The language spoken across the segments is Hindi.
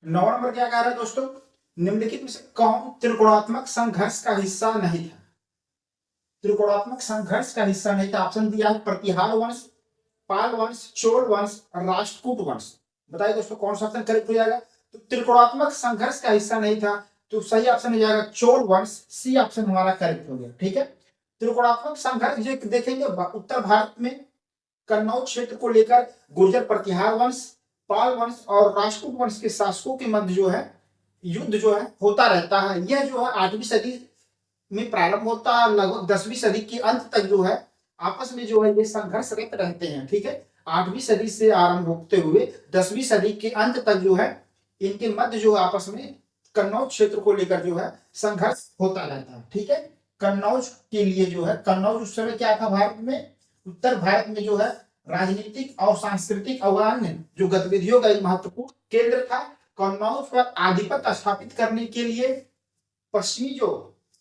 9 नंबर क्या कह रहा है दोस्तों, निम्नलिखित में से कौन त्रिकोणात्मक संघर्ष का हिस्सा नहीं था। त्रिकोणात्मक संघर्ष का हिस्सा नहीं था। ऑप्शन दिया है प्रतिहार वंश, पाल वंश, चोल वंश, राष्ट्रकूट वंश। बताइए दोस्तों कौन सा ऑप्शन करेक्ट हो जाएगा। तो त्रिकोणात्मक संघर्ष का हिस्सा नहीं था, तो सही ऑप्शन हो जाएगा चोल वंश। सी ऑप्शन हमारा करेक्ट हो गया। ठीक है, त्रिकोणात्मक संघर्ष देखेंगे उत्तर भारत में कन्नौज क्षेत्र को लेकर गुर्जर प्रतिहार वंश, पाल वंश और राष्ट्रकूट वंश के शासकों के मध्य जो है युद्ध जो है होता रहता है। यह जो है 8वीं सदी में प्रारंभ होता है, लगभग 10वीं सदी के अंत तक जो है आपस में जो है ये संघर्षरत रहते हैं। ठीक है, 8वीं सदी से आरंभ होते हुए 10वीं सदी के अंत तक जो है इनके मध्य जो आपस में कन्नौज क्षेत्र को लेकर जो है संघर्ष होता रहता है। ठीक है, कन्नौज के लिए जो है, कन्नौज उस समय क्या था भारत में, उत्तर भारत में जो है राजनीतिक और सांस्कृतिक और अन्य जो गतिविधियों का एक महत्वपूर्ण केंद्र था। कन्नौज पर आधिपत्य स्थापित करने के लिए पश्चिमी जो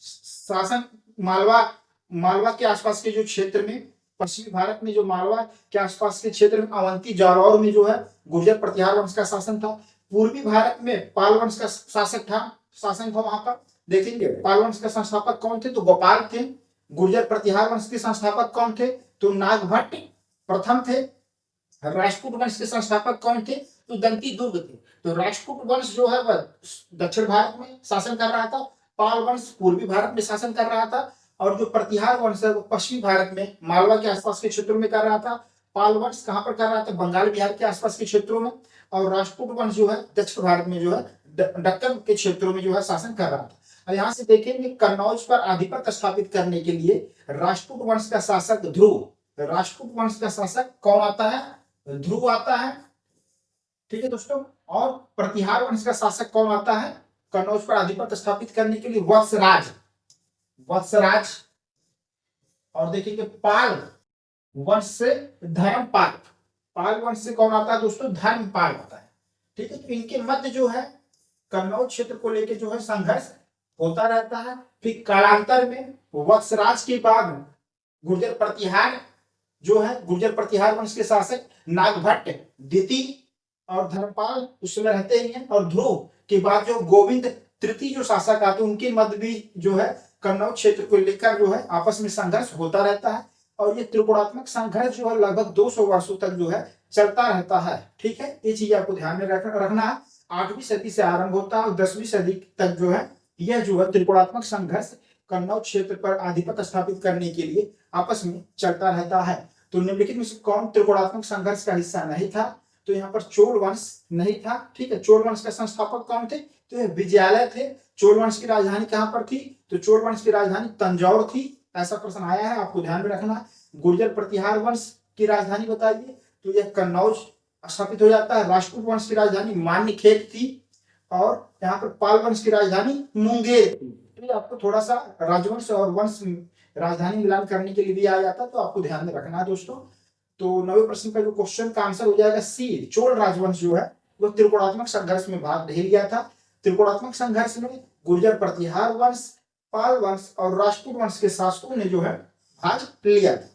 शासन मालवा के आसपास के जो क्षेत्र में, पश्चिमी भारत में जो मालवा के आसपास के क्षेत्र में अवंती जालौर में जो है गुर्जर प्रतिहार वंश का शासन था। पूर्वी भारत में पाल वंश का शासन था वहां पर। देखेंगे पाल वंश का संस्थापक कौन थे, तो गोपाल थे। गुर्जर प्रतिहार वंश के संस्थापक कौन थे, तो नागभट्ट प्रथम थे। राष्ट्रकूट वंश के संस्थापक कौन थे, तो दंती दुर्ग थे। तो राष्ट्रकूट वंश जो है वह दक्षिण भारत में शासन कर रहा था, पाल वंश पूर्वी भारत में शासन कर रहा था, और जो प्रतिहार वंश है वो पश्चिमी भारत में मालवा के आसपास के क्षेत्रों में कर रहा था। पाल वंश कहां पर कर रहा था, बंगाल बिहार के आसपास के क्षेत्रों में। और राष्ट्रकूट वंश जो है दक्षिण भारत में जो है दक्कन के क्षेत्रों में जो है शासन कर रहा था। और यहाँ से देखेंगे कन्नौज पर आधिपत्य स्थापित करने के लिए राष्ट्रकूट वंश का शासक ध्रुव, राष्ट्रकूट वंश का शासक कौन आता है, ध्रुव आता है। ठीक है दोस्तों, और प्रतिहार वंश का शासक कौन आता है कन्नौज पर आधिपत्य स्थापित करने के लिए, वत्सराज। और देखिए पाल वंश से धर्मपाल, पाल वंश से कौन आता है दोस्तों, धर्मपाल आता है। ठीक है, तो इनके मध्य जो है कन्नौज क्षेत्र को लेकर जो है संघर्ष होता रहता है। फिर कालांतर में वत्सराज के बाद गुर्जर प्रतिहार जो है, गुर्जर प्रतिहार वंश के शासक नागभट्ट द्वितीय और धर्मपाल उस समय रहते ही हैं। और ध्रुव के बाद जो गोविंद तृतीय जो शासक आते हैं उनके मध्य भी जो है कन्नौज क्षेत्र को लेकर जो है आपस में संघर्ष होता रहता है। और ये त्रिकोणात्मक संघर्ष जो है लगभग 200 वर्षों तक जो है चलता रहता है। ठीक है, ये चीज आपको ध्यान में रखना है। 8वीं सदी से आरंभ होता है और 10वीं सदी तक जो है यह जो है त्रिकोणात्मक संघर्ष कन्नौज क्षेत्र पर आधिपत्य स्थापित करने के लिए आपस में चलता रहता है। तो निम्नलिखित में से कौन त्रिकोणात्मक संघर्ष का हिस्सा नहीं था, तो यहाँ पर चोल वंश नहीं था। ठीक है, चोल वंश का संस्थापक कौन थे, तो ये विजयालय थे। चोल वंश की राजधानी कहां पर थी, तो चोल वंश की राजधानी तंजौर थी। ऐसा प्रश्न आया है, आपको ध्यान में रखना। गुर्जर प्रतिहार वंश की राजधानी बताइए, तो यह कन्नौज स्थापित हो जाता है। राष्ट्रकूट वंश की राजधानी मान्यखेत थी और यहाँ पर पाल वंश की राजधानी मुंगेर थी। तो आपको थोड़ा सा राजवंश और वंश राजधानी मिलान करने के लिए भी आ जाता है, तो आपको ध्यान में रखना है दोस्तों। तो 9वें प्रश्न का जो क्वेश्चन का आंसर हो जाएगा सी, चोल राजवंश जो है वो त्रिकोणात्मक संघर्ष में भाग नहीं लिया था। त्रिकोणात्मक संघर्ष में गुर्जर प्रतिहार वंश, पाल वंश और राष्ट्रकूट वंश के शासकों ने जो है भाग लिया था।